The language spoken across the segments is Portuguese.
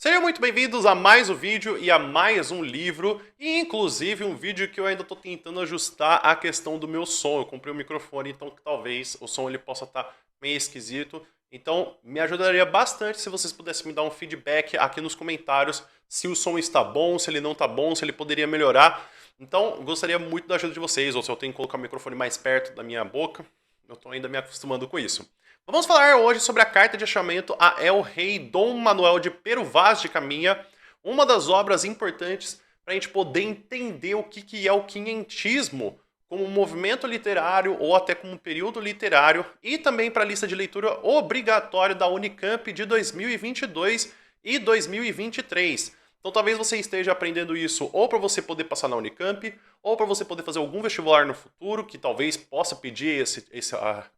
Sejam muito bem-vindos a mais um vídeo e a mais um livro, e inclusive um vídeo que eu ainda estou tentando ajustar a questão do meu som. Eu comprei um microfone, então talvez o som ele possa estar meio esquisito. Então me ajudaria bastante se vocês pudessem me dar um feedback aqui nos comentários, se o som está bom, se ele não está bom, se ele poderia melhorar. Então gostaria muito da ajuda de vocês, ou se eu tenho que colocar o microfone mais perto da minha boca. Eu estou ainda me acostumando com isso. Vamos falar hoje sobre a carta de achamento a El Rei Dom Manuel de Pero Vaz de Caminha, uma das obras importantes para a gente poder entender o que é o quinhentismo como um movimento literário ou até como um período literário, e também para a lista de leitura obrigatória da Unicamp de 2022 e 2023. Então talvez você esteja aprendendo isso ou para você poder passar na Unicamp, ou para você poder fazer algum vestibular no futuro, que talvez possa pedir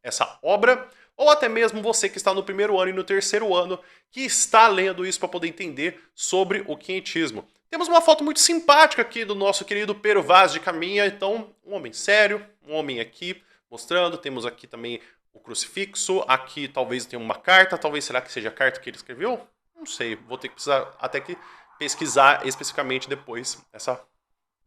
essa obra, ou até mesmo você que está no primeiro ano e no terceiro ano, que está lendo isso para poder entender sobre o quinhentismo. Temos uma foto muito simpática aqui do nosso querido Pero Vaz de Caminha, então um homem sério, um homem aqui mostrando, temos aqui também o crucifixo, aqui talvez tenha uma carta, talvez será que seja a carta que ele escreveu? Não sei, vou ter que precisar até que pesquisar especificamente depois essa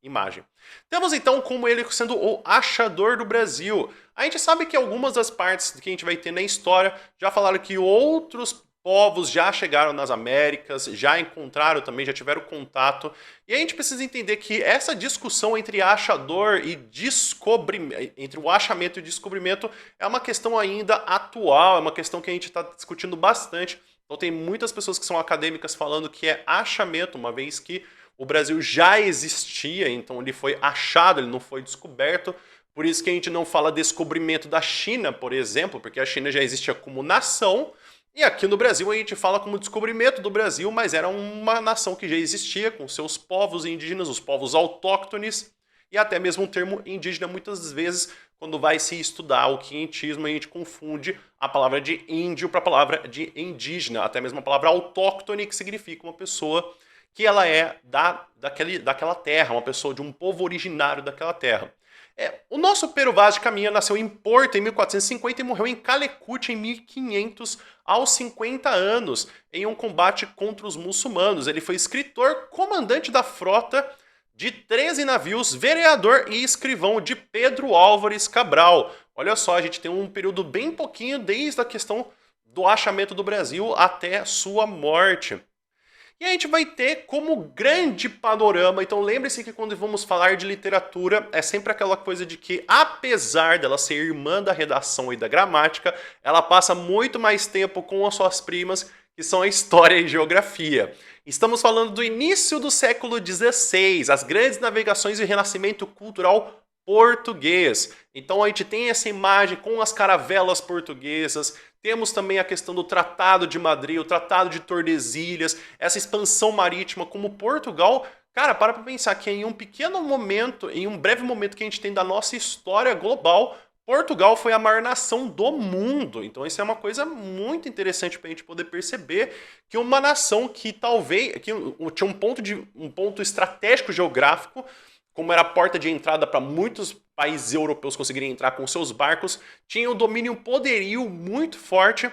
imagem. Temos então como ele sendo o achador do Brasil. A gente sabe que algumas das partes que a gente vai ter na história já falaram que outros povos já chegaram nas Américas, já encontraram também, já tiveram contato. E a gente precisa entender que essa discussão entre achador e descobrimento, entre o achamento e o descobrimento, é uma questão ainda atual, é uma questão que a gente está discutindo bastante. Então tem muitas pessoas que são acadêmicas falando que é achamento, uma vez que o Brasil já existia, então ele foi achado, ele não foi descoberto. Por isso que a gente não fala descobrimento da China, por exemplo, porque a China já existia como nação. E aqui no Brasil a gente fala como descobrimento do Brasil, mas era uma nação que já existia, com seus povos indígenas, os povos autóctones, e até mesmo o termo indígena, muitas vezes, quando vai se estudar o quinhentismo, a gente confunde a palavra de índio para a palavra de indígena, até mesmo a palavra autóctone, que significa uma pessoa que ela é daquela terra, uma pessoa de um povo originário daquela terra. O nosso Pero Vaz de Caminha nasceu em Porto em 1450 e morreu em Calecut em 1500, aos 50 anos, em um combate contra os muçulmanos. Ele foi escritor, comandante da frota de 13 navios, vereador e escrivão de Pedro Álvares Cabral. Olha só, a gente tem um período bem pouquinho desde a questão do achamento do Brasil até sua morte. E a gente vai ter como grande panorama, então lembre-se que quando vamos falar de literatura, é sempre aquela coisa de que, apesar dela ser irmã da redação e da gramática, ela passa muito mais tempo com as suas primas, que são a história e geografia. Estamos falando do início do século XVI, as grandes navegações e o renascimento cultural português. Então a gente tem essa imagem com as caravelas portuguesas, temos também a questão do Tratado de Madrid, o Tratado de Tordesilhas, essa expansão marítima, como Portugal. Cara, para pensar que em um pequeno momento, em um breve momento que a gente tem da nossa história global, Portugal foi a maior nação do mundo. Então isso é uma coisa muito interessante para a gente poder perceber que uma nação que talvez que tinha um ponto estratégico geográfico, como era a porta de entrada para muitos países europeus conseguirem entrar com seus barcos, tinha um domínio, um poderio muito forte,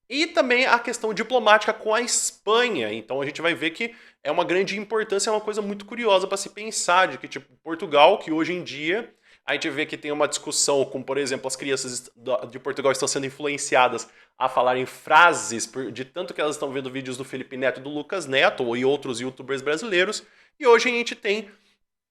e também a questão diplomática com a Espanha. Então a gente vai ver que é uma grande importância, é uma coisa muito curiosa para se pensar, de que tipo, Portugal, que hoje em dia a gente vê que tem uma discussão com, por exemplo, as crianças de Portugal estão sendo influenciadas a falarem frases, de tanto que elas estão vendo vídeos do Felipe Neto e do Lucas Neto, e outros youtubers brasileiros, e hoje a gente tem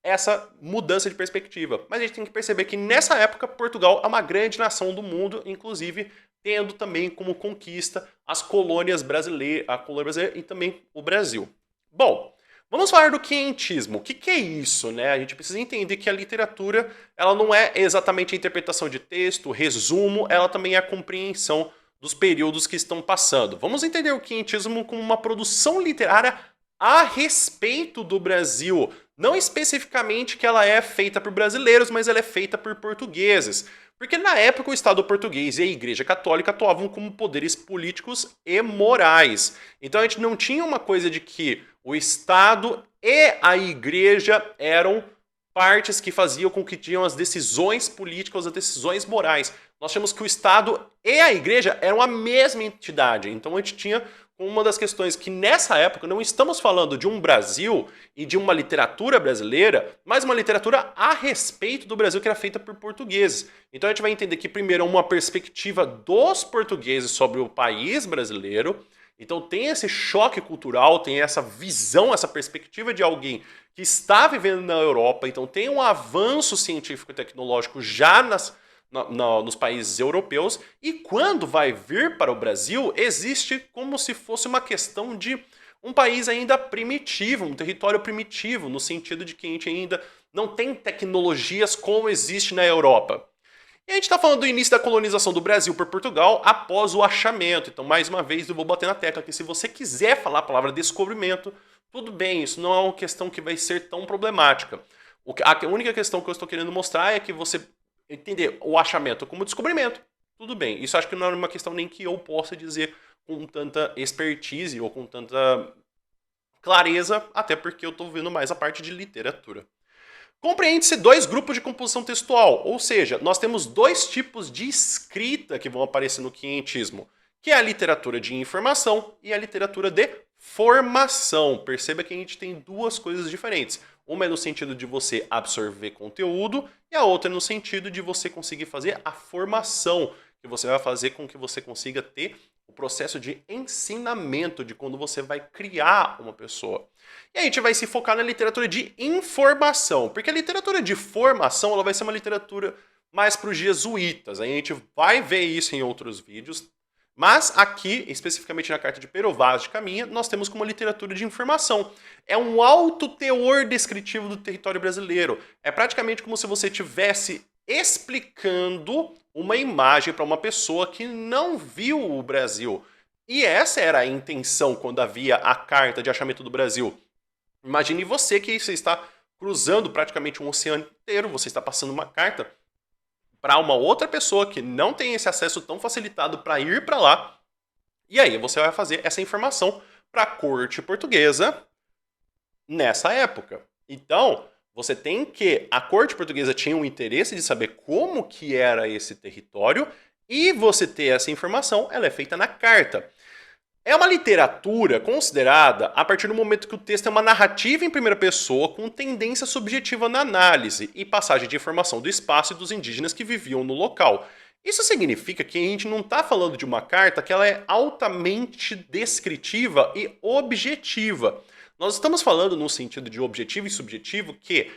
essa mudança de perspectiva. Mas a gente tem que perceber que nessa época Portugal é uma grande nação do mundo, inclusive tendo também como conquista as colônias brasileiras, a colônia brasileira e também o Brasil. Bom, vamos falar do quinhentismo. O que é isso, né? A gente precisa entender que a literatura, ela não é exatamente a interpretação de texto, resumo, ela também é a compreensão dos períodos que estão passando. Vamos entender o quinhentismo como uma produção literária a respeito do Brasil. Não especificamente que ela é feita por brasileiros, mas ela é feita por portugueses. Porque na época o Estado português e a Igreja Católica atuavam como poderes políticos e morais. Então a gente não tinha uma coisa de que o Estado e a Igreja eram partes que faziam com que tinham as decisões políticas, as decisões morais. Nós tínhamos que o Estado e a Igreja eram a mesma entidade. Então a gente tinha com uma das questões que nessa época não estamos falando de um Brasil e de uma literatura brasileira, mas uma literatura a respeito do Brasil que era feita por portugueses. Então a gente vai entender que primeiro uma perspectiva dos portugueses sobre o país brasileiro. Então tem esse choque cultural, tem essa visão, essa perspectiva de alguém que está vivendo na Europa. Então tem um avanço científico e tecnológico já nos países europeus, e quando vai vir para o Brasil, existe como se fosse uma questão de um país ainda primitivo, um território primitivo, no sentido de que a gente ainda não tem tecnologias como existe na Europa. E a gente está falando do início da colonização do Brasil por Portugal após o achamento. Então, mais uma vez, eu vou bater na tecla que se você quiser falar a palavra descobrimento, tudo bem, isso não é uma questão que vai ser tão problemática. A única questão que eu estou querendo mostrar é que você entender o achamento como descobrimento, tudo bem. Isso acho que não é uma questão nem que eu possa dizer com tanta expertise ou com tanta clareza, até porque eu estou vendo mais a parte de literatura. Compreende-se dois grupos de composição textual, ou seja, nós temos dois tipos de escrita que vão aparecer no quinhentismo, que é a literatura de informação e a literatura de formação. Perceba que a gente tem duas coisas diferentes. Uma é no sentido de você absorver conteúdo e a outra é no sentido de você conseguir fazer a formação, que você vai fazer com que você consiga ter o processo de ensinamento, de quando você vai criar uma pessoa. E a gente vai se focar na literatura de informação, porque a literatura de formação ela vai ser uma literatura mais para os jesuítas. A gente vai ver isso em outros vídeos. Mas aqui, especificamente na carta de Pero Vaz de Caminha, nós temos como literatura de informação. É um alto teor descritivo do território brasileiro. É praticamente como se você estivesse explicando uma imagem para uma pessoa que não viu o Brasil. E essa era a intenção quando havia a carta de achamento do Brasil. Imagine você que você está cruzando praticamente um oceano inteiro, você está passando uma carta para uma outra pessoa que não tem esse acesso tão facilitado para ir para lá. E aí você vai fazer essa informação para a corte portuguesa nessa época. Então, você tem que... A corte portuguesa tinha um interesse de saber como que era esse território e você ter essa informação, ela é feita na carta. É uma literatura considerada a partir do momento que o texto é uma narrativa em primeira pessoa com tendência subjetiva na análise e passagem de informação do espaço e dos indígenas que viviam no local. Isso significa que a gente não está falando de uma carta que ela é altamente descritiva e objetiva. Nós estamos falando no sentido de objetivo e subjetivo que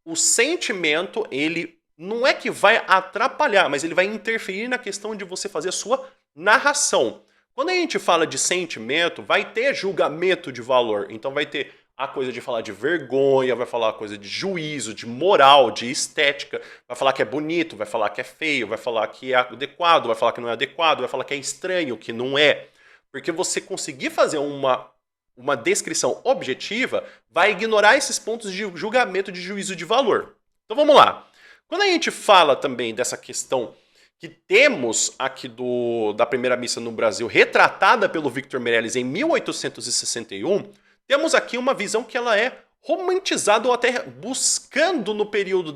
o sentimento, ele não é que vai atrapalhar, mas ele vai interferir na questão de você fazer a sua narração. Quando a gente fala de sentimento, vai ter julgamento de valor. Então vai ter a coisa de falar de vergonha, vai falar a coisa de juízo, de moral, de estética. Vai falar que é bonito, vai falar que é feio, vai falar que é adequado, vai falar que não é adequado, vai falar que é estranho, que não é. Porque você conseguir fazer uma descrição objetiva vai ignorar esses pontos de julgamento, de juízo de valor. Então vamos lá. Quando a gente fala também dessa questão que temos aqui da primeira missa no Brasil, retratada pelo Victor Meirelles em 1861, temos aqui uma visão que ela é romantizada ou até buscando no período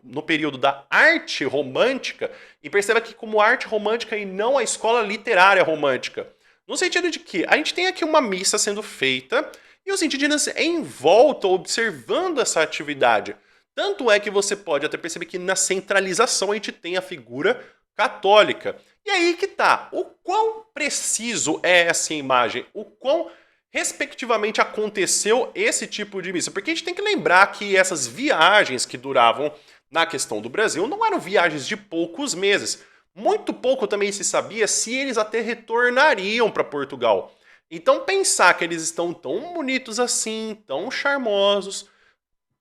no período da arte romântica, e perceba que como arte romântica e não a escola literária romântica. No sentido de que a gente tem aqui uma missa sendo feita e os indígenas em volta observando essa atividade. Tanto é que você pode até perceber que na centralização a gente tem a figura católica. E aí que tá, o quão preciso é essa imagem, o quão respectivamente aconteceu esse tipo de missa. Porque a gente tem que lembrar que essas viagens que duravam na questão do Brasil não eram viagens de poucos meses. Muito pouco também se sabia se eles até retornariam para Portugal. Então pensar que eles estão tão bonitos assim, tão charmosos,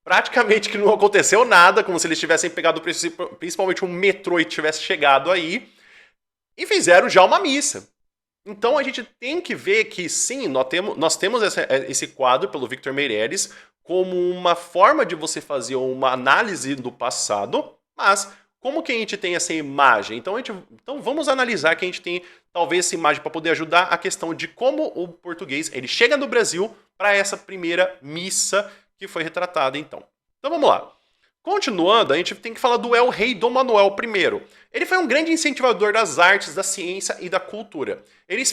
praticamente que não aconteceu nada, como se eles tivessem pegado principalmente um metrô e tivesse chegado aí, e fizeram já uma missa. Então a gente tem que ver que sim, nós temos esse quadro pelo Victor Meirelles como uma forma de você fazer uma análise do passado, mas como que a gente tem essa imagem? Então vamos analisar que a gente tem talvez essa imagem para poder ajudar a questão de como o português ele chega no Brasil para essa primeira missa que foi retratada então. Então vamos lá. Continuando, a gente tem que falar do El-Rei Dom Manuel I. Ele foi um grande incentivador das artes, da ciência e da cultura. Ele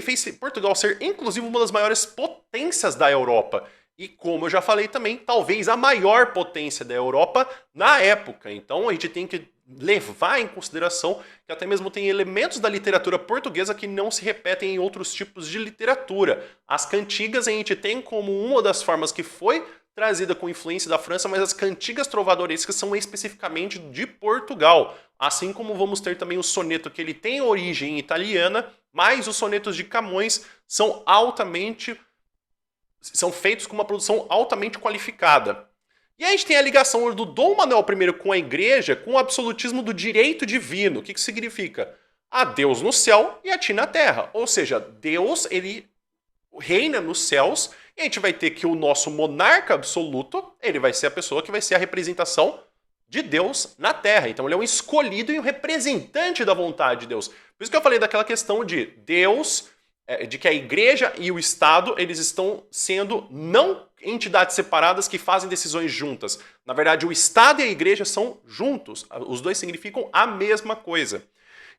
fez Portugal ser, inclusive, uma das maiores potências da Europa. E como eu já falei também, talvez a maior potência da Europa na época. Então a gente tem que levar em consideração que até mesmo tem elementos da literatura portuguesa que não se repetem em outros tipos de literatura. As cantigas a gente tem como uma das formas que foi trazida com influência da França, mas as cantigas trovadorescas são especificamente de Portugal. Assim como vamos ter também o soneto, que ele tem origem italiana, mas os sonetos de Camões são feitos com uma produção altamente qualificada. E aí a gente tem a ligação do Dom Manuel I com a igreja, com o absolutismo do direito divino. O que significa? Há Deus no céu e a ti na terra. Ou seja, Deus, ele reina nos céus, e a gente vai ter que o nosso monarca absoluto, ele vai ser a pessoa que vai ser a representação de Deus na terra. Então ele é um escolhido e um representante da vontade de Deus. Por isso que eu falei daquela questão de Deus, de que a igreja e o Estado, eles estão sendo não entidades separadas que fazem decisões juntas. Na verdade, o Estado e a igreja são juntos. Os dois significam a mesma coisa.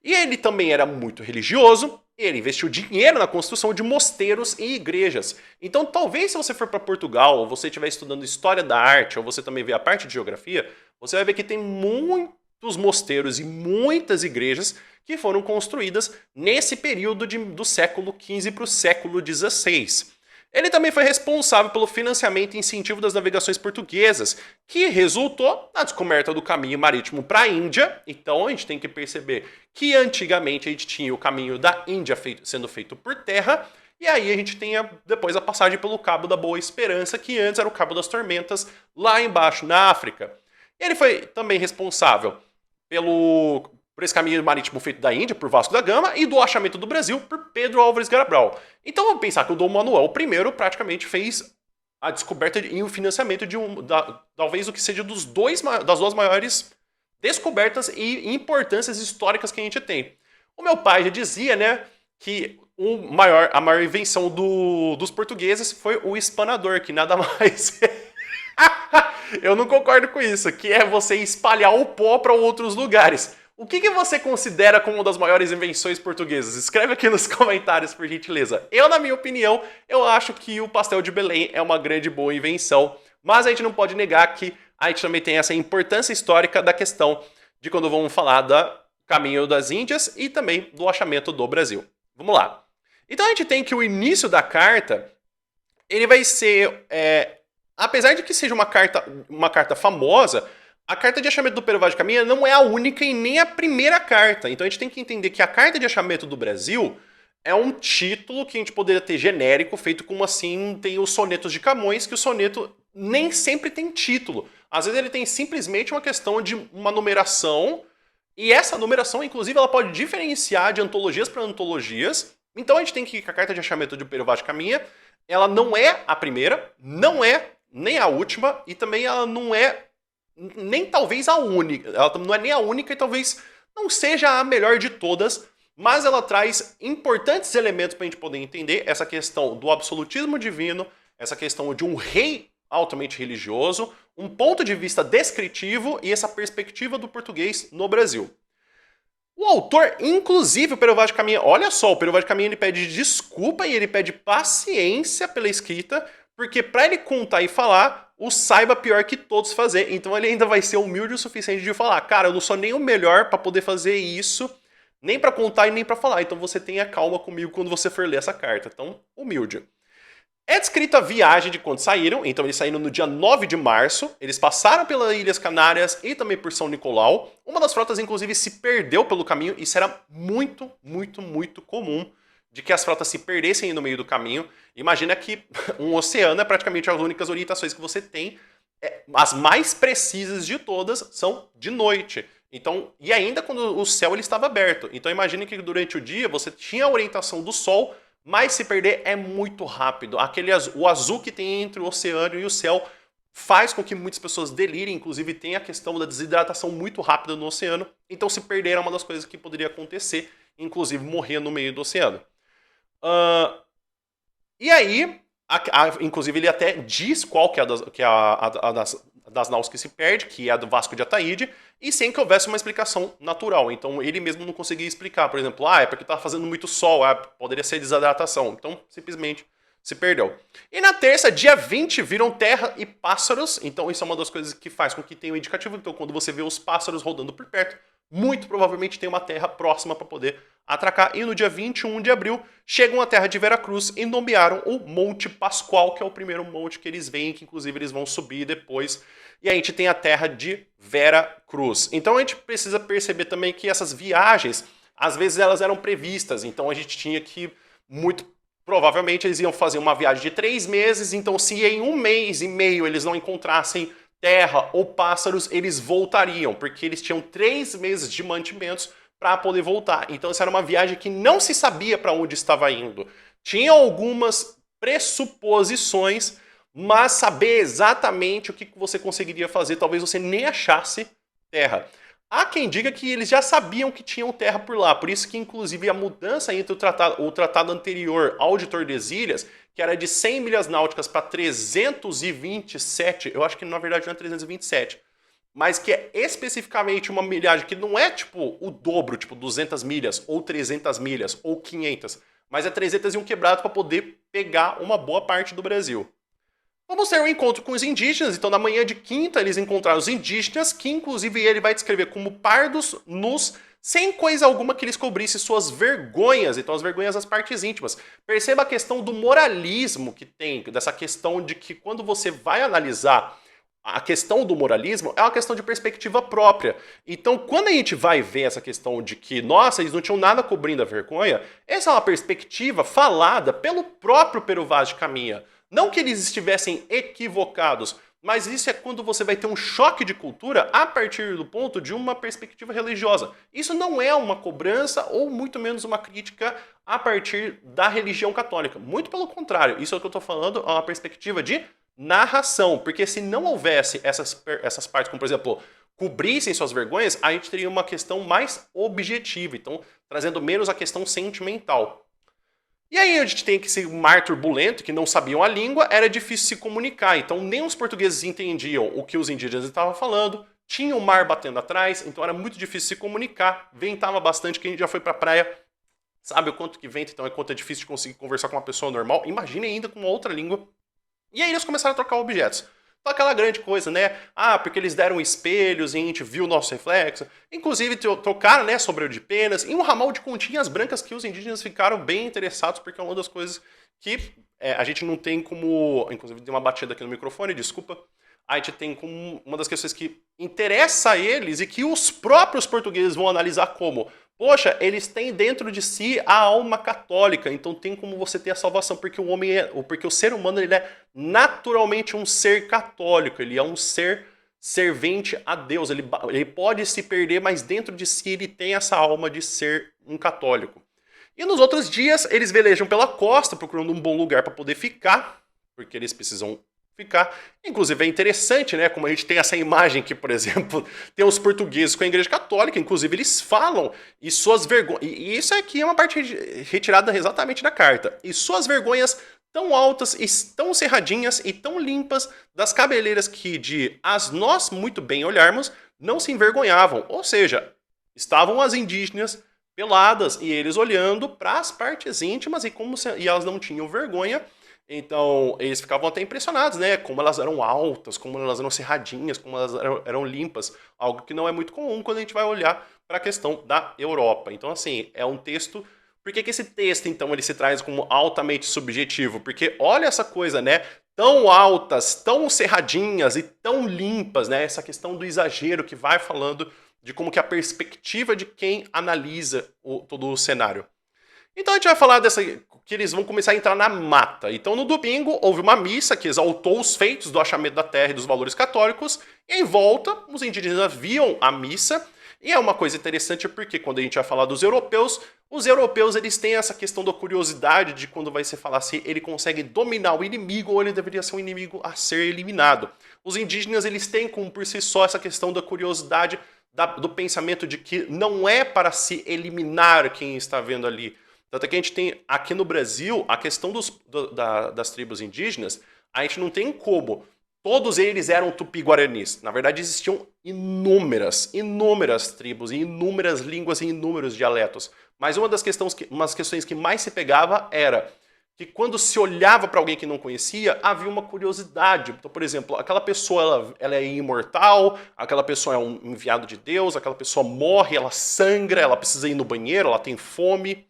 E ele também era muito religioso, ele investiu dinheiro na construção de mosteiros e igrejas. Então, talvez se você for para Portugal, ou você estiver estudando história da arte, ou você também ver a parte de geografia, você vai ver que tem muitos mosteiros e muitas igrejas que foram construídas nesse período do século XV para o século XVI. Ele também foi responsável pelo financiamento e incentivo das navegações portuguesas, que resultou na descoberta do caminho marítimo para a Índia. Então a gente tem que perceber que antigamente a gente tinha o caminho da Índia sendo feito por terra, e aí a gente tem depois a passagem pelo Cabo da Boa Esperança, que antes era o Cabo das Tormentas, lá embaixo na África. Ele foi também responsável por esse caminho marítimo feito da Índia, por Vasco da Gama, e do achamento do Brasil por Pedro Álvares Cabral. Então vamos pensar que o Dom Manuel I praticamente fez a descoberta e o financiamento de talvez o que seja das duas maiores descobertas e importâncias históricas que a gente tem. O meu pai já dizia, né, que a maior invenção dos portugueses foi o espanador, que nada mais eu não concordo com isso, que é você espalhar o pó para outros lugares. O que você considera como uma das maiores invenções portuguesas? Escreve aqui nos comentários, por gentileza. Eu, na minha opinião, eu acho que o pastel de Belém é uma grande boa invenção, mas a gente não pode negar que a gente também tem essa importância histórica da questão de quando vamos falar do caminho das Índias e também do achamento do Brasil. Vamos lá. Então a gente tem que o início da carta, ele vai ser, apesar de que seja uma carta famosa, a carta de achamento do Pero Vaz de Caminha não é a única e nem a primeira carta. Então a gente tem que entender que a carta de achamento do Brasil é um título que a gente poderia ter genérico, feito como assim, tem os sonetos de Camões, que o soneto nem sempre tem título. Às vezes ele tem simplesmente uma questão de uma numeração, e essa numeração, inclusive, ela pode diferenciar de antologias para antologias. Então a gente tem que a carta de achamento do Pero Vaz de Caminha, ela não é a primeira, não é nem a última, e também ela não é nem talvez a única, ela não é nem a única e talvez não seja a melhor de todas, mas ela traz importantes elementos para a gente poder entender essa questão do absolutismo divino, essa questão de um rei altamente religioso, um ponto de vista descritivo e essa perspectiva do português no Brasil. O autor, inclusive o Pero Vaz de Caminha, olha só, o Pero Vaz de Caminha ele pede desculpa e ele pede paciência pela escrita, porque para ele contar e falar, o saiba pior que todos fazer. Então ele ainda vai ser humilde o suficiente de falar, cara, eu não sou nem o melhor para poder fazer isso, nem para contar e nem para falar. Então você tenha calma comigo quando você for ler essa carta. Então, humilde. É descrita a viagem de quando saíram. Então eles saíram no dia 9 de março. Eles passaram pelas Ilhas Canárias e também por São Nicolau. Uma das frotas, inclusive, se perdeu pelo caminho. Isso era muito, muito, muito comum, de que as frotas se perdessem no meio do caminho. Imagina que um oceano é praticamente as únicas orientações que você tem. As mais precisas de todas são de noite. Então, e ainda quando o céu ele estava aberto. Então imagine que durante o dia você tinha a orientação do sol, mas se perder é muito rápido. O azul que tem entre o oceano e o céu faz com que muitas pessoas delirem. Inclusive tem a questão da desidratação muito rápida no oceano. Então se perder é uma das coisas que poderia acontecer, inclusive morrer no meio do oceano. E aí, inclusive ele até diz qual que é a das naus que se perde, que é a do Vasco de Ataíde, e sem que houvesse uma explicação natural. Então ele mesmo não conseguia explicar, por exemplo, é porque está fazendo muito sol, poderia ser desidratação. Então simplesmente se perdeu. E na terça, dia 20, viram terra e pássaros. Então isso é uma das coisas que faz com que tenha um indicativo. Então quando você vê os pássaros rodando por perto, muito provavelmente tem uma terra próxima para poder atracar. E no dia 21 de abril, chegam à terra de Veracruz e nomearam o Monte Pascoal, que é o primeiro monte que eles veem, que inclusive eles vão subir depois. E a gente tem a terra de Veracruz. Então a gente precisa perceber também que essas viagens, às vezes elas eram previstas. Então a gente tinha que, muito provavelmente, eles iam fazer uma viagem de 3 meses. Então se em 1 mês e meio eles não encontrassem terra ou pássaros, eles voltariam, porque eles tinham 3 meses de mantimentos para poder voltar. Então essa era uma viagem que não se sabia para onde estava indo. Tinha algumas pressuposições, mas saber exatamente o que você conseguiria fazer, talvez você nem achasse terra. Há quem diga que eles já sabiam que tinham terra por lá, por isso que inclusive a mudança entre o tratado anterior ao de Tordesilhas, que era de 100 milhas náuticas para 327, eu acho que na verdade não é 327, mas que é especificamente uma milhagem que não é tipo o dobro, tipo 200 milhas, ou 300 milhas, ou 500, mas é 301 quebrado para poder pegar uma boa parte do Brasil. Vamos ter um encontro com os indígenas, então na manhã de quinta eles encontraram os indígenas, que inclusive ele vai descrever como pardos nus, sem coisa alguma que eles cobrissem suas vergonhas, então as vergonhas das partes íntimas. Perceba a questão do moralismo que tem, dessa questão de que quando você vai analisar a questão do moralismo, é uma questão de perspectiva própria. Então, quando a gente vai ver essa questão de que, nossa, eles não tinham nada cobrindo a vergonha, essa é uma perspectiva falada pelo próprio Pero Vaz de Caminha. Não que eles estivessem equivocados, mas isso é quando você vai ter um choque de cultura a partir do ponto de uma perspectiva religiosa. Isso não é uma cobrança ou muito menos uma crítica a partir da religião católica. Muito pelo contrário, isso é o que eu estou falando, é uma perspectiva de narração. Porque se não houvesse essas partes, como por exemplo, cobrissem suas vergonhas, a gente teria uma questão mais objetiva. Então, trazendo menos a questão sentimental. E aí a gente tem que ser um mar turbulento, que não sabiam a língua, era difícil se comunicar. Então nem os portugueses entendiam o que os indígenas estavam falando, tinha o mar batendo atrás, então era muito difícil se comunicar, ventava bastante, quem já foi pra praia sabe o quanto que venta, então é quanto é difícil de conseguir conversar com uma pessoa normal, imagine ainda com uma outra língua. E aí eles começaram a trocar objetos. Então aquela grande coisa, né? Porque eles deram espelhos e a gente viu o nosso reflexo. Inclusive trocaram, né, sombreiro de penas e um ramal de continhas brancas que os indígenas ficaram bem interessados, porque é uma das coisas que a gente não tem como... Inclusive dei uma batida aqui no microfone, desculpa. A gente tem como uma das questões que interessa a eles e que os próprios portugueses vão analisar como... Poxa, eles têm dentro de si a alma católica, então tem como você ter a salvação, porque porque o ser humano ele é naturalmente um ser católico, ele é um ser servente a Deus, ele pode se perder, mas dentro de si ele tem essa alma de ser um católico. E nos outros dias eles velejam pela costa, procurando um bom lugar para poder ficar, porque eles precisam ficar. Inclusive é interessante, né, como a gente tem essa imagem que, por exemplo, tem os portugueses com a Igreja Católica, inclusive eles falam e suas vergonhas, e isso aqui é uma parte retirada exatamente da carta, e suas vergonhas tão altas, e tão cerradinhas e tão limpas das cabeleiras que de as nós muito bem olharmos, não se envergonhavam, ou seja, estavam as indígenas peladas e eles olhando para as partes íntimas e elas não tinham vergonha. Então, eles ficavam até impressionados, né? Como elas eram altas, como elas eram cerradinhas, como elas eram limpas. Algo que não é muito comum quando a gente vai olhar para a questão da Europa. Então, assim, é um texto... Por que esse texto, então, ele se traz como altamente subjetivo? Porque olha essa coisa, né? Tão altas, tão cerradinhas e tão limpas, né? Essa questão do exagero que vai falando de como que a perspectiva de quem analisa todo o cenário. Então a gente vai falar que eles vão começar a entrar na mata. Então no domingo houve uma missa que exaltou os feitos do achamento da terra e dos valores católicos. E em volta, os indígenas viam a missa. E é uma coisa interessante porque quando a gente vai falar dos europeus, os europeus eles têm essa questão da curiosidade de quando vai se falar se ele consegue dominar o inimigo ou ele deveria ser um inimigo a ser eliminado. Os indígenas eles têm como por si só essa questão da curiosidade, do pensamento de que não é para se eliminar quem está vendo ali. Tanto é que a gente tem aqui no Brasil a questão das tribos indígenas, a gente não tem como todos eles eram tupi-guaranis. Na verdade, existiam inúmeras tribos, inúmeras línguas e inúmeros dialetos. Mas uma das questões que mais se pegava era que quando se olhava para alguém que não conhecia, havia uma curiosidade. Então, por exemplo, aquela pessoa ela é imortal, aquela pessoa é um enviado de Deus, aquela pessoa morre, ela sangra, ela precisa ir no banheiro, ela tem fome.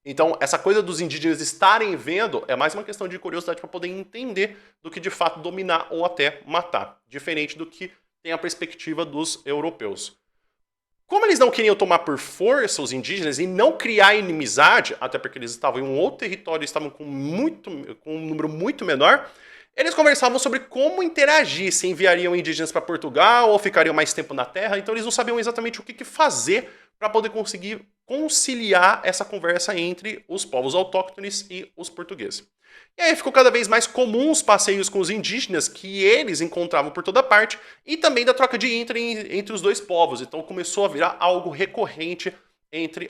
Então, essa coisa dos indígenas estarem vendo é mais uma questão de curiosidade para poder entender do que de fato dominar ou até matar. Diferente do que tem a perspectiva dos europeus. Como eles não queriam tomar por força os indígenas e não criar inimizade, até porque eles estavam em um outro território e estavam com um número muito menor, eles conversavam sobre como interagir, se enviariam indígenas para Portugal ou ficariam mais tempo na terra, então eles não sabiam exatamente o que fazer para poder conseguir conciliar essa conversa entre os povos autóctones e os portugueses. E aí ficou cada vez mais comum os passeios com os indígenas que eles encontravam por toda parte e também da troca de entre os dois povos. Então começou a virar algo recorrente entre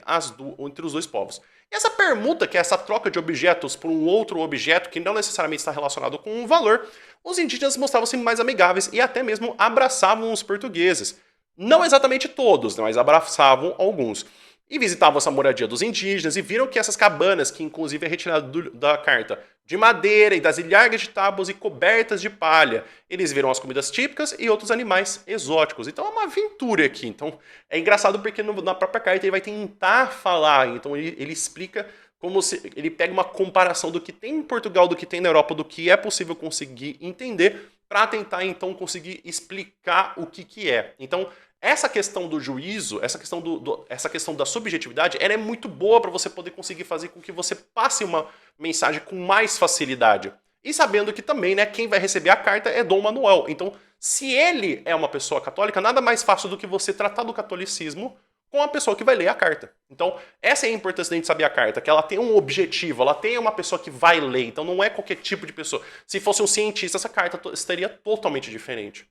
os dois povos. E essa permuta, que é essa troca de objetos por um outro objeto que não necessariamente está relacionado com um valor, os indígenas mostravam-se mais amigáveis e até mesmo abraçavam os portugueses. Não exatamente todos, mas abraçavam alguns. E visitavam essa moradia dos indígenas e viram que essas cabanas, que inclusive é retirada da carta, de madeira e das ilhargas de tábuas e cobertas de palha. Eles viram as comidas típicas e outros animais exóticos. Então é uma aventura aqui. Então é engraçado porque na própria carta ele vai tentar falar. Então ele explica como se ele pega uma comparação do que tem em Portugal, do que tem na Europa, do que é possível conseguir entender para tentar então conseguir explicar o que é. Então essa questão do juízo, essa questão da subjetividade, ela é muito boa para você poder conseguir fazer com que você passe uma mensagem com mais facilidade. E sabendo que também, né, quem vai receber a carta é Dom Manuel. Então, se ele é uma pessoa católica, nada mais fácil do que você tratar do catolicismo com a pessoa que vai ler a carta. Então, essa é a importância da gente saber a carta, que ela tem um objetivo, ela tem uma pessoa que vai ler. Então, não é qualquer tipo de pessoa. Se fosse um cientista, essa carta estaria totalmente diferente.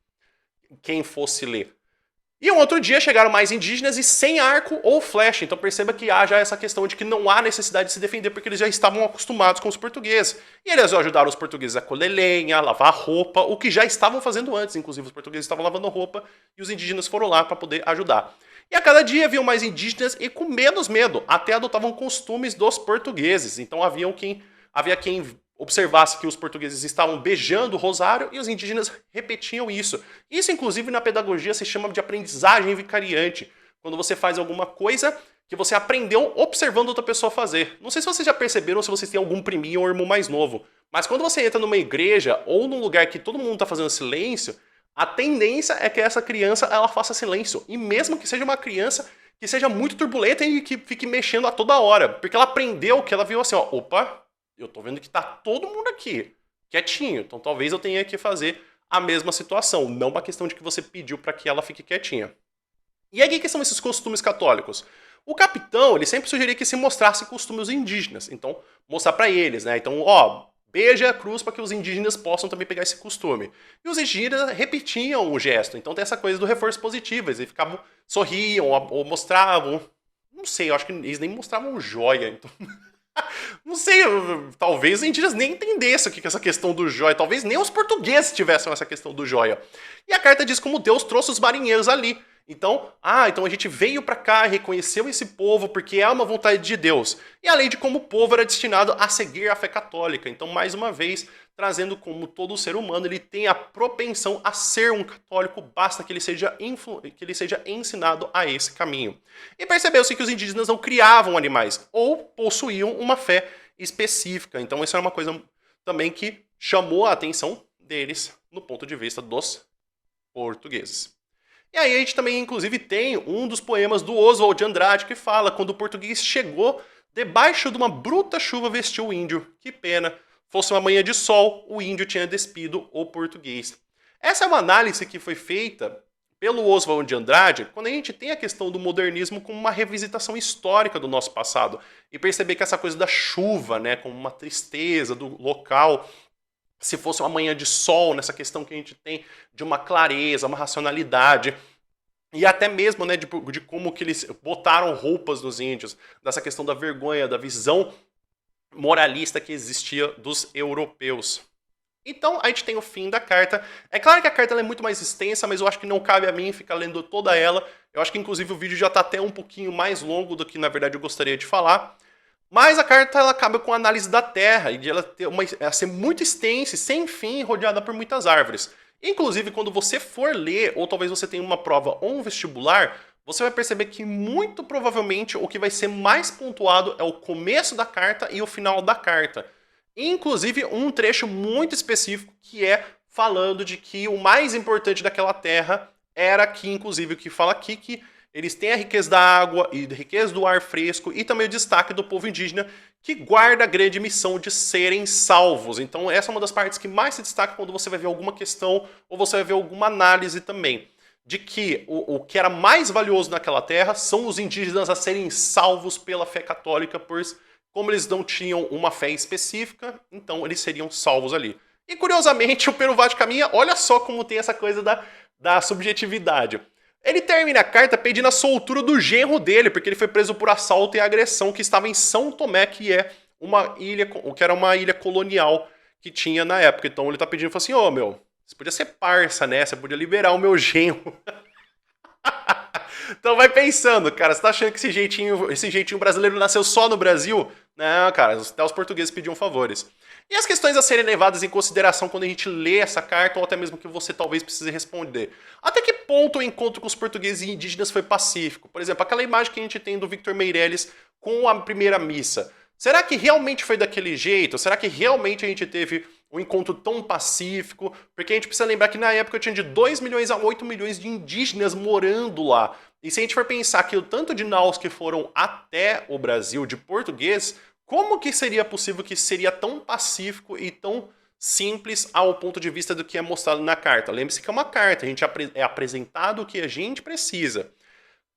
Quem fosse ler. E um outro dia chegaram mais indígenas e sem arco ou flecha. Então perceba que há já essa questão de que não há necessidade de se defender porque eles já estavam acostumados com os portugueses. E eles ajudaram os portugueses a colher lenha, a lavar roupa, o que já estavam fazendo antes. Inclusive os portugueses estavam lavando roupa e os indígenas foram lá para poder ajudar. E a cada dia haviam mais indígenas e com menos medo, até adotavam costumes dos portugueses. Então havia quem observasse que os portugueses estavam beijando o rosário e os indígenas repetiam isso. Isso, inclusive, na pedagogia se chama de aprendizagem vicariante. Quando você faz alguma coisa que você aprendeu observando outra pessoa fazer. Não sei se vocês já perceberam, se vocês têm algum priminho ou irmão mais novo, mas quando você entra numa igreja ou num lugar que todo mundo está fazendo silêncio, a tendência é que essa criança ela faça silêncio. E mesmo que seja uma criança que seja muito turbulenta e que fique mexendo a toda hora. Porque ela aprendeu que ela viu assim, ó, opa, eu tô vendo que tá todo mundo aqui, quietinho. Então talvez eu tenha que fazer a mesma situação. Não uma questão de que você pediu para que ela fique quietinha. E aí, o que são esses costumes católicos? O capitão, ele sempre sugeria que se mostrasse costumes indígenas. Então, mostrar para eles, né? Então, ó, beija a cruz para que os indígenas possam também pegar esse costume. E os indígenas repetiam o gesto. Então tem essa coisa do reforço positivo. Eles ficavam, sorriam ou mostravam. Não sei, eu acho que eles nem mostravam joia. Então... Não sei, talvez os indígenas nem entendessem o que é essa questão do joia. Talvez nem os portugueses tivessem essa questão do joia. E a carta diz como Deus trouxe os marinheiros ali. Então a gente veio para cá, reconheceu esse povo porque é uma vontade de Deus. E além de como o povo era destinado a seguir a fé católica. Então, mais uma vez, trazendo como todo ser humano, ele tem a propensão a ser um católico, basta que ele seja ensinado a esse caminho. E percebeu-se que os indígenas não criavam animais, ou possuíam uma fé específica. Então, isso é uma coisa também que chamou a atenção deles no ponto de vista dos portugueses. E aí a gente também, inclusive, tem um dos poemas do Oswald de Andrade que fala: quando o português chegou, debaixo de uma bruta chuva vestiu o índio. Que pena, fosse uma manhã de sol, o índio tinha despido o português. Essa é uma análise que foi feita pelo Oswald de Andrade quando a gente tem a questão do modernismo como uma revisitação histórica do nosso passado. E perceber que essa coisa da chuva, né, como uma tristeza do local... Se fosse uma manhã de sol, nessa questão que a gente tem de uma clareza, uma racionalidade, e até mesmo, né, de como que eles botaram roupas nos índios, dessa questão da vergonha, da visão moralista que existia dos europeus. Então, a gente tem o fim da carta. É claro que a carta ela é muito mais extensa, mas eu acho que não cabe a mim ficar lendo toda ela. Eu acho que, inclusive, o vídeo já está até um pouquinho mais longo do que, na verdade, eu gostaria de falar. Mas a carta ela acaba com a análise da Terra e de ela ser muito extensa, sem fim, rodeada por muitas árvores. Inclusive, quando você for ler, ou talvez você tenha uma prova ou um vestibular, você vai perceber que muito provavelmente o que vai ser mais pontuado é o começo da carta e o final da carta. Inclusive, um trecho muito específico que é falando de que o mais importante daquela terra era que, inclusive, o que fala aqui, que eles têm a riqueza da água e a riqueza do ar fresco e também o destaque do povo indígena que guarda a grande missão de serem salvos. Então essa é uma das partes que mais se destaca quando você vai ver alguma questão ou você vai ver alguma análise também. De que o que era mais valioso naquela terra são os indígenas a serem salvos pela fé católica, pois como eles não tinham uma fé específica, então eles seriam salvos ali. E curiosamente o Pero Vaz de Caminha, olha só como tem essa coisa da subjetividade. Ele termina a carta pedindo a soltura do genro dele, porque ele foi preso por assalto e agressão que estava em São Tomé, que é uma ilha, que era uma ilha colonial que tinha na época. Então ele tá pedindo, falou assim, ô meu, você podia ser parça, né? Você podia liberar o meu genro. Então vai pensando, cara, você tá achando que esse jeitinho brasileiro nasceu só no Brasil? Não, cara, até os portugueses pediam favores. E as questões a serem levadas em consideração quando a gente lê essa carta, ou até mesmo que você talvez precise responder. Até que ponto o encontro com os portugueses e indígenas foi pacífico? Por exemplo, aquela imagem que a gente tem do Victor Meirelles com a primeira missa. Será que realmente foi daquele jeito? Será que realmente a gente teve um encontro tão pacífico? Porque a gente precisa lembrar que na época tinha de 2 milhões a 8 milhões de indígenas morando lá. E se a gente for pensar que o tanto de naus que foram até o Brasil de português, como que seria possível que seria tão pacífico e tão simples ao ponto de vista do que é mostrado na carta? Lembre-se que é uma carta, a gente é apresentado o que a gente precisa.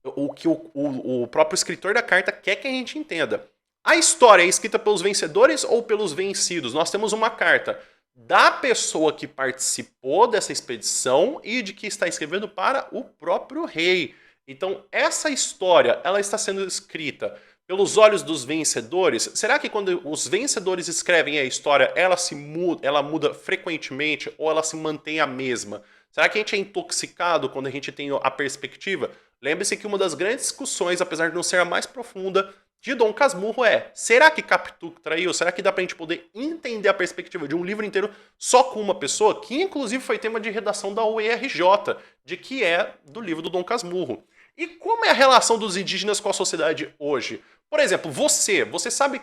O que o próprio escritor da carta quer que a gente entenda. A história é escrita pelos vencedores ou pelos vencidos? Nós temos uma carta da pessoa que participou dessa expedição e de que está escrevendo para o próprio rei. Então, essa história, ela está sendo escrita pelos olhos dos vencedores. Será que quando os vencedores escrevem a história, ela muda frequentemente ou ela se mantém a mesma? Será que a gente é intoxicado quando a gente tem a perspectiva? Lembre-se que uma das grandes discussões, apesar de não ser a mais profunda, de Dom Casmurro é, será que Capitu traiu? Será que dá pra gente poder entender a perspectiva de um livro inteiro só com uma pessoa? Que inclusive foi tema de redação da UERJ, de que é do livro do Dom Casmurro. E como é a relação dos indígenas com a sociedade hoje? Por exemplo, você sabe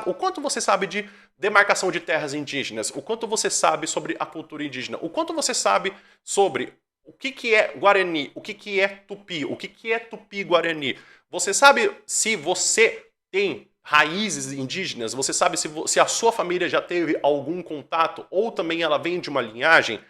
o quanto você sabe de demarcação de terras indígenas? O quanto você sabe sobre a cultura indígena? O quanto você sabe sobre o que é Guarani? O que é Tupi? O que é Tupi-Guarani? Você sabe se você tem raízes indígenas? Você sabe se a sua família já teve algum contato? Ou também ela vem de uma linhagem?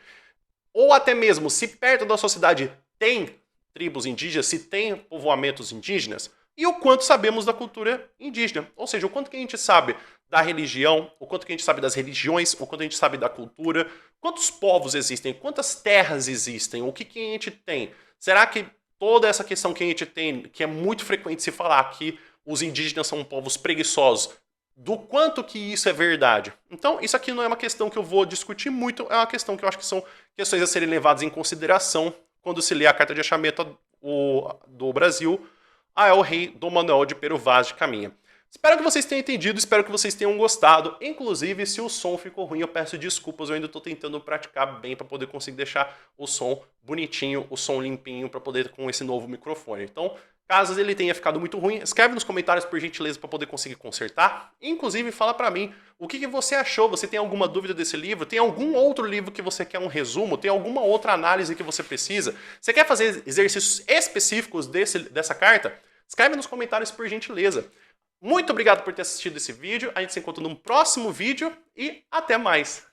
Ou até mesmo se perto da sua cidade tem tribos indígenas, se tem povoamentos indígenas? E o quanto sabemos da cultura indígena? Ou seja, o quanto que a gente sabe da religião, o quanto que a gente sabe das religiões, o quanto a gente sabe da cultura, quantos povos existem, quantas terras existem, o que que a gente tem? Será que toda essa questão que a gente tem, que é muito frequente se falar que os indígenas são povos preguiçosos, do quanto que isso é verdade? Então, isso aqui não é uma questão que eu vou discutir muito, é uma questão que eu acho que são questões a serem levadas em consideração quando se lê a carta de achamento do Brasil a El Rei Dom Manuel de Pero Vaz de Caminha. Espero que vocês tenham entendido, espero que vocês tenham gostado. Inclusive, se o som ficou ruim, eu peço desculpas, eu ainda estou tentando praticar bem para poder conseguir deixar o som bonitinho, o som limpinho, para poder com esse novo microfone. Então, caso ele tenha ficado muito ruim, escreve nos comentários, por gentileza, para poder conseguir consertar. Inclusive, fala para mim o que você achou, você tem alguma dúvida desse livro? Tem algum outro livro que você quer um resumo? Tem alguma outra análise que você precisa? Você quer fazer exercícios específicos dessa carta? Escreve nos comentários, por gentileza. Muito obrigado por ter assistido esse vídeo. A gente se encontra num próximo vídeo e até mais.